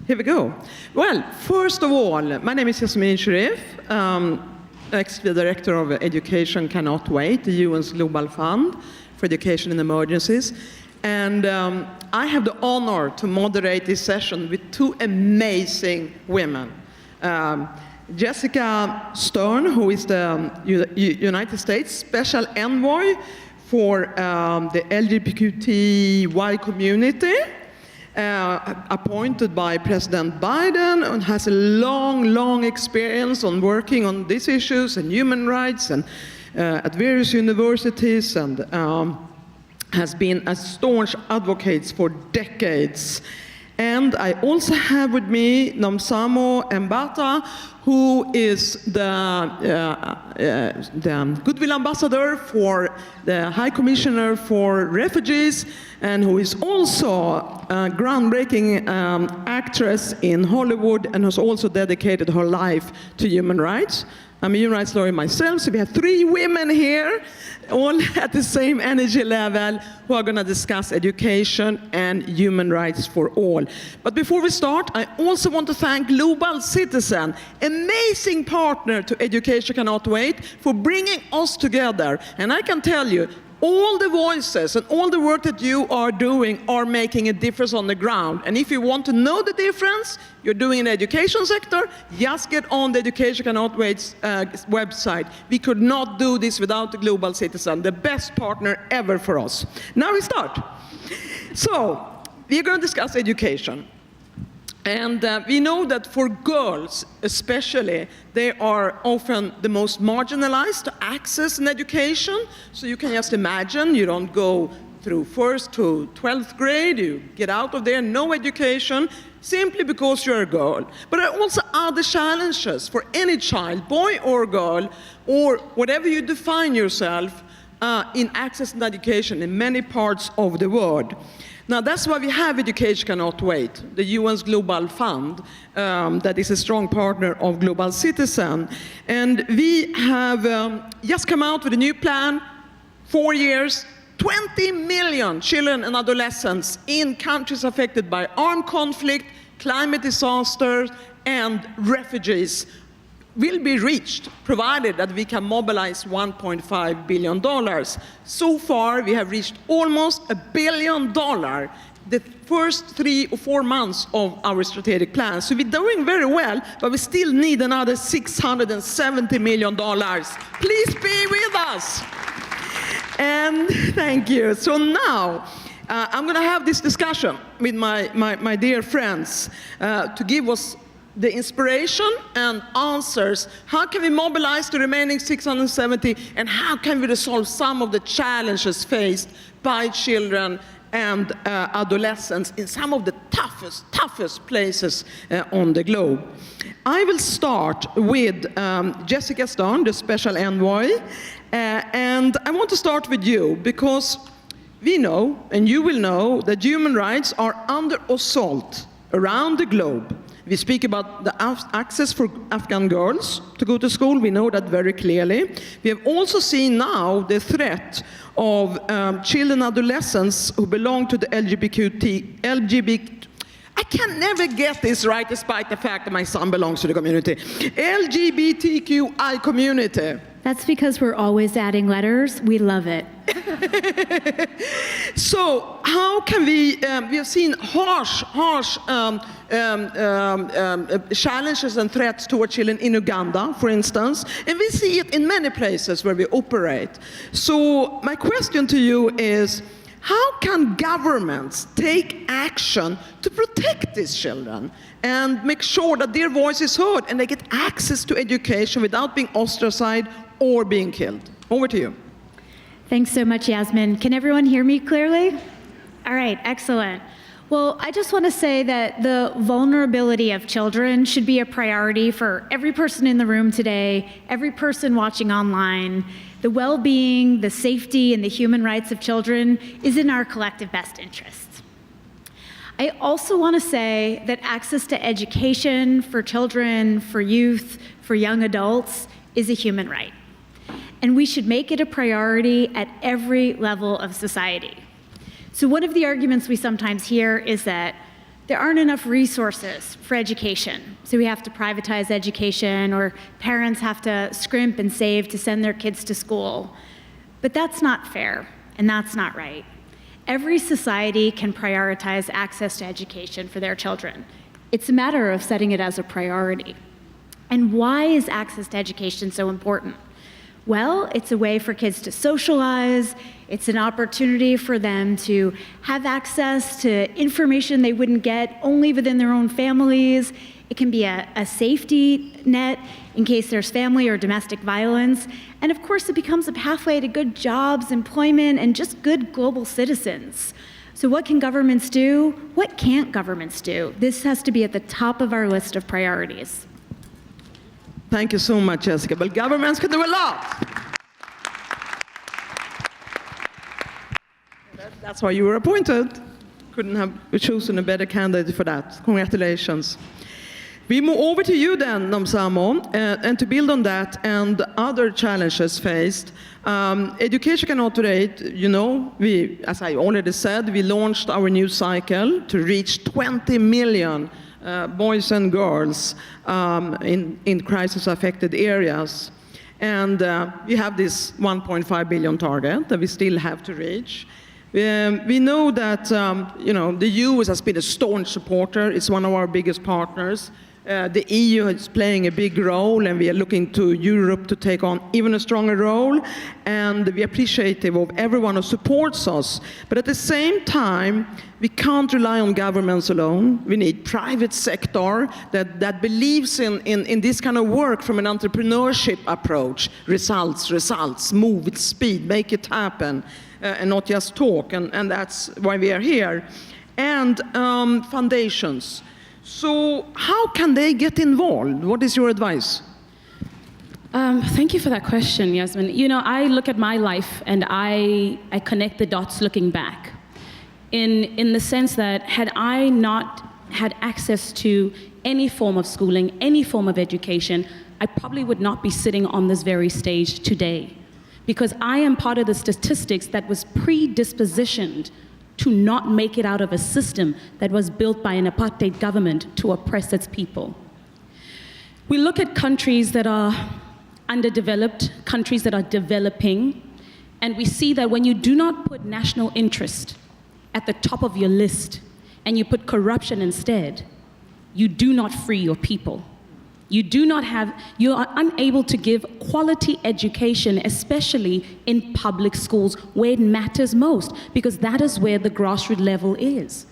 Here we go. Well, first of all, my name is Yasmine Sherif, Executive Director of Education Cannot Wait, the UN's Global Fund for Education in Emergencies. And I have the honor to moderate this session with two amazing women. Jessica Stern, who is the United States Special Envoy for the LGBTI community, appointed by President Biden, and has a long experience on working on these issues and human rights and at various universities, and has been a staunch advocate for decades. And I also have with me Nomzamo Mbatha, who is the Goodwill Ambassador for the High Commissioner for Refugees, and who is also a groundbreaking actress in Hollywood and has also dedicated her life to human rights. I'm a human rights lawyer myself, so we have three women here, all at the same energy level, who are going to discuss education and human rights for all. But before we start, I also want to thank Global Citizen, amazing partner to Education Cannot Wait, for bringing us together. And I can tell you, all the voices and all the work that you are doing are making a difference on the ground. And if you want to know the difference you're doing in the education sector, just get on the Education Cannot Wait's website. We could not do this without the Global Citizen, the best partner ever for us. Now we start. So, we're going to discuss education. And we know that for girls, especially, they are often the most marginalized to access an education. So you can just imagine, you don't go through 1st to 12th grade, you get out of there, no education, simply because you're a girl. But there are also other challenges for any child, boy or girl, or whatever you define yourself, in accessing education in many parts of the world. Now, that's why we have Education Cannot Wait, the UN's Global Fund, that is a strong partner of Global Citizen. And we have just come out with a new plan, 4 years, 20 million children and adolescents in countries affected by armed conflict, climate disasters, and refugees will be reached, provided that we can mobilize $1.5 billion. So far, we have reached almost $1 billion the first 3 or 4 months of our strategic plan. So we're doing very well, but we still need another $670 million. Please be with us. And thank you. So now, I'm going to have this discussion with my dear friends to give us the inspiration and answers. How can we mobilize the remaining 670, and how can we resolve some of the challenges faced by children and adolescents in some of the toughest places on the globe? I will start with Jessica Stern, the Special Envoy, and I want to start with you because we know, and you will know, that human rights are under assault around the globe. We speak about the access for Afghan girls to go to school. We know that very clearly. We have also seen now the threat of children and adolescents who belong to the LGBT. I can never get this right, despite the fact that my son belongs to the community. LGBTQI community. That's because we're always adding letters. We love it. So how can we have seen harsh challenges and threats toward children in Uganda, for instance, and we see it in many places where we operate. So my question to you is, how can governments take action to protect these children and make sure that their voice is heard and they get access to education without being ostracized or being killed? Over to you. Thanks so much, Yasmin. Can everyone hear me clearly? All right, excellent. Well, I just want to say that the vulnerability of children should be a priority for every person in the room today, every person watching online. The well-being, the safety, and the human rights of children is in our collective best interests. I also want to say that access to education for children, for youth, for young adults is a human right. And we should make it a priority at every level of society. So one of the arguments we sometimes hear is that There aren't enough resources for education, so we have to privatize education, or parents have to scrimp and save to send their kids to school. But that's not fair, and that's not right. Every society can prioritize access to education for their children. It's a matter of setting it as a priority. And why is access to education so important? Well, it's a way for kids to socialize. It's an opportunity for them to have access to information they wouldn't get only within their own families. It can be a safety net in case there's family or domestic violence. And of course, it becomes a pathway to good jobs, employment, and just good global citizens. So what can governments do? What can't governments do? This has to be at the top of our list of priorities. Thank you so much, Jessica. But governments can do a lot. That's why you were appointed. Couldn't have chosen a better candidate for that. Congratulations. We move over to you then, Nomzamo, and to build on that and other challenges faced. Education cannot wait. You know, as I already said, we launched our new cycle to reach 20 million boys and girls in crisis-affected areas. And we have this 1.5 billion target that we still have to reach. We know that the US has been a staunch supporter. It's one of our biggest partners. The EU is playing a big role, and we are looking to Europe to take on even a stronger role. And we are appreciative of everyone who supports us. But at the same time, we can't rely on governments alone. We need private sector that believes in this kind of work from an entrepreneurship approach. Results, move with speed, make it happen, and not just talk. And that's why we are here. And foundations. So how can they get involved? What is your advice? Thank you for that question, Yasmine. You know, I look at my life and I connect the dots looking back in the sense that had I not had access to any form of schooling, any form of education, I probably would not be sitting on this very stage today, because I am part of the statistics that was predispositioned to not make it out of a system that was built by an apartheid government to oppress its people. We look at countries that are underdeveloped, countries that are developing, and we see that when you do not put national interest at the top of your list and you put corruption instead, you do not free your people. You are unable to give quality education, especially in public schools where it matters most, because that is where the grassroots level is.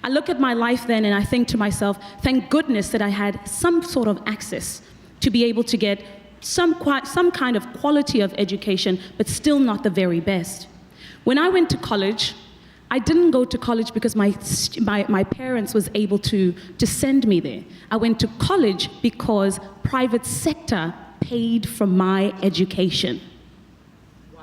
I look at my life then and I think to myself, thank goodness that I had some sort of access to be able to get some kind of quality of education, but still not the very best. When I went to college, I didn't go to college because my parents was able to send me there. I went to college because private sector paid for my education. Wow.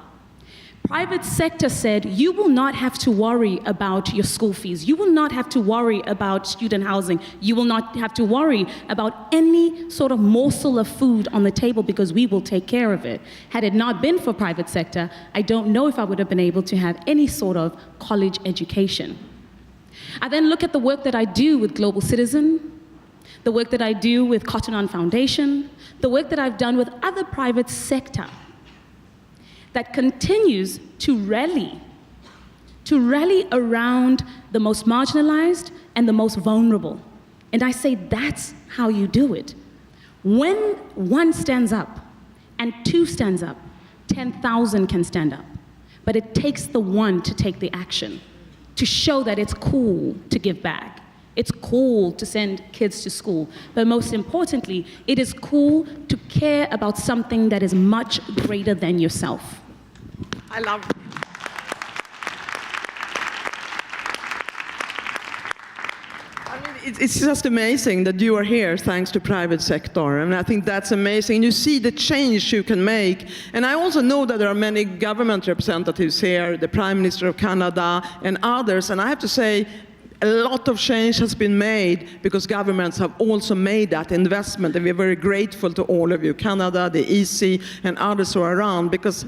Private sector said, you will not have to worry about your school fees. You will not have to worry about student housing. You will not have to worry about any sort of morsel of food on the table because we will take care of it. Had it not been for private sector, I don't know if I would have been able to have any sort of college education. I then look at the work that I do with Global Citizen, the work that I do with Cotton On Foundation, the work that I've done with other private sector that continues to rally around the most marginalized and the most vulnerable. And I say that's how you do it. When one stands up and two stands up, 10,000 can stand up. But it takes the one to take the action, to show that it's cool to give back. It's cool to send kids to school. But most importantly, it is cool to care about something that is much greater than yourself. I love it. It's just amazing that you are here thanks to private sector, and I think that's amazing. You see the change you can make, and I also know that there are many government representatives here, the Prime Minister of Canada and others, and I have to say a lot of change has been made because governments have also made that investment, and we're very grateful to all of you, Canada, the EC, and others who are around, because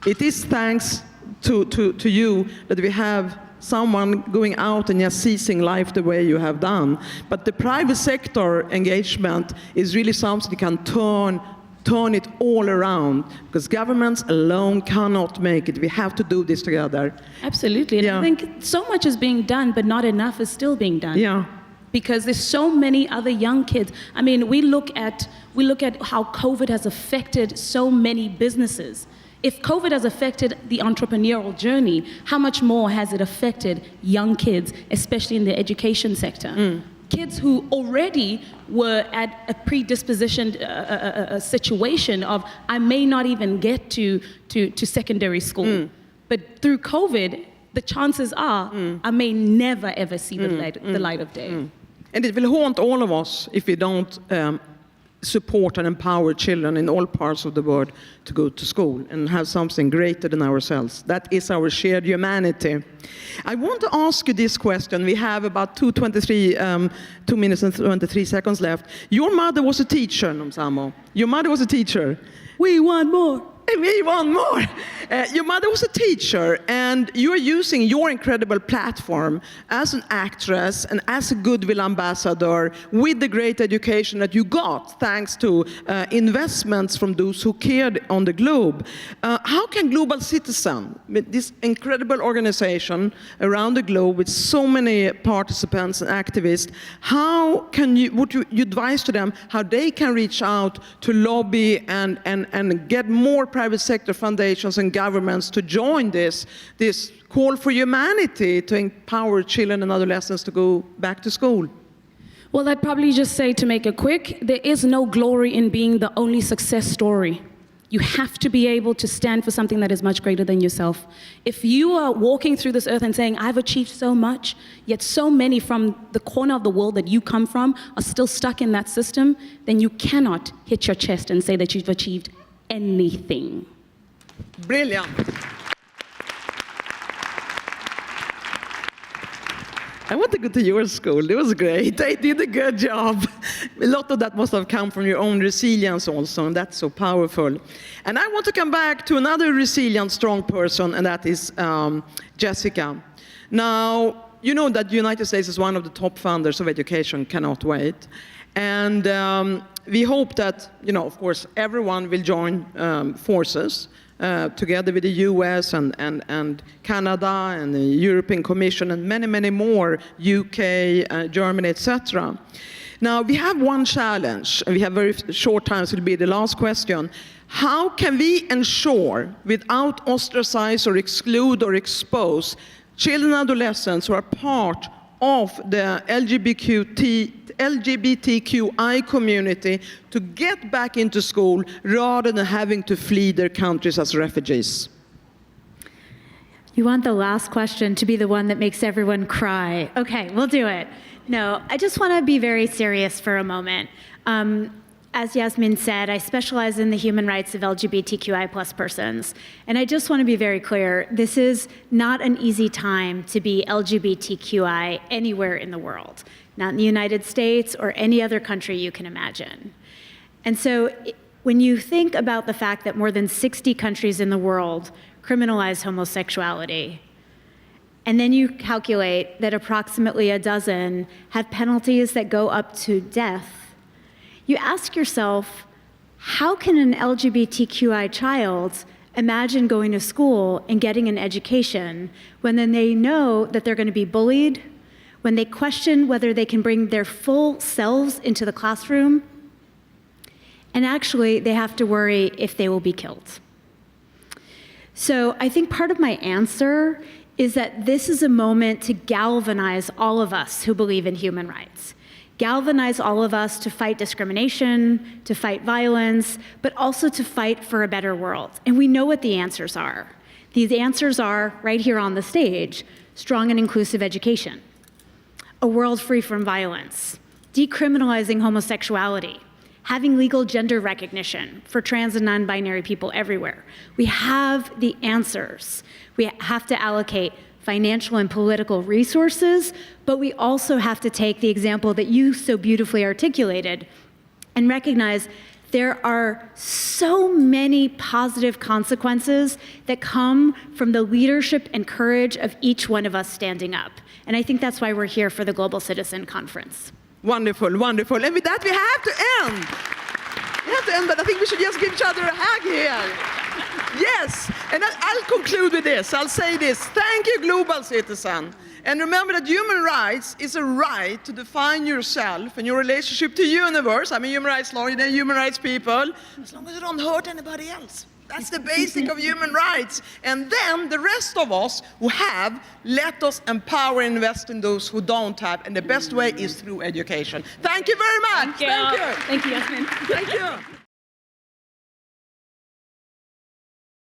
it is thanks to you that we have someone going out and just seizing life the way you have done. But the private sector engagement is really something that can turn it all around, because governments alone cannot make it. We have to do this together. Absolutely. And I think so much is being done, but not enough is still being done. Yeah. Because there's so many other young kids. I mean, we look at how COVID has affected so many businesses. If COVID has affected the entrepreneurial journey, how much more has it affected young kids, especially in the education sector? Kids who already were at a predispositioned situation of, I may not even get to secondary school. But through COVID, the chances are I may never ever see the light of day. And it will haunt all of us if we don't support and empower children in all parts of the world to go to school and have something greater than ourselves. That is our shared humanity. I want to ask you this question. We have about 2 minutes and 23 seconds left. Your mother was a teacher, Nomzamo. Your mother was a teacher. We want more. We want more. Your mother was a teacher, and you're using your incredible platform as an actress and as a goodwill ambassador with the great education that you got thanks to investments from those who cared on the globe. How can Global Citizen, with this incredible organization around the globe with so many participants and activists, how can would you advise to them how they can reach out to lobby and get more private sector foundations and governments to join this call for humanity to empower children and adolescents to go back to school? Well, I'd probably just say, to make it quick, there is no glory in being the only success story. You have to be able to stand for something that is much greater than yourself. If you are walking through this earth and saying, I've achieved so much, yet so many from the corner of the world that you come from are still stuck in that system, then you cannot hit your chest and say that you've achieved anything. Brilliant. I want to go to your school. It was great. They did a good job. A lot of that must have come from your own resilience also, and that's so powerful. And I want to come back to another resilient, strong person, and that is Jessica. Now, you know that the United States is one of the top funders of education, cannot wait. And we hope that, of course, everyone will join forces together with the US and Canada and the European Commission and many, many more, UK, Germany, etc. Now, we have one challenge, and we have very short time, so it'll be the last question. How can we ensure, without ostracize or exclude or expose, children and adolescents who are part of the LGBTQI community to get back into school rather than having to flee their countries as refugees? You want the last question to be the one that makes everyone cry. Okay, we'll do it. No, I just want to be very serious for a moment. As Yasmine said, I specialize in the human rights of LGBTQI plus persons. And I just want to be very clear, this is not an easy time to be LGBTQI anywhere in the world, not in the United States or any other country you can imagine. And so when you think about the fact that more than 60 countries in the world criminalize homosexuality, and then you calculate that approximately a dozen have penalties that go up to death, you ask yourself, how can an LGBTQI child imagine going to school and getting an education when then they know that they're going to be bullied, when they question whether they can bring their full selves into the classroom, and actually they have to worry if they will be killed? So I think part of my answer is that this is a moment to galvanize all of us who believe in human rights. Galvanize all of us to fight discrimination, to fight violence, but also to fight for a better world. And we know what the answers are. These answers are, right here on the stage, strong and inclusive education, a world free from violence, decriminalizing homosexuality, having legal gender recognition for trans and non-binary people everywhere. We have the answers. We have to allocate financial and political resources, but we also have to take the example that you so beautifully articulated and recognize there are so many positive consequences that come from the leadership and courage of each one of us standing up. And I think that's why we're here for the Global Citizen Conference. Wonderful, wonderful. And with that, we have to end. We have to end, but I think we should just give each other a hug here. Yes, and I'll conclude with this. I'll say this. Thank you, global citizen. And remember that human rights is a right to define yourself and your relationship to the universe. I'm a human rights lawyer, they're human rights people, as long as you don't hurt anybody else. That's the basic of human rights. And then the rest of us who have, let us empower and invest in those who don't have. And the best way is through education. Thank you very much. Thank you. Thank you, Yasmine. Thank you.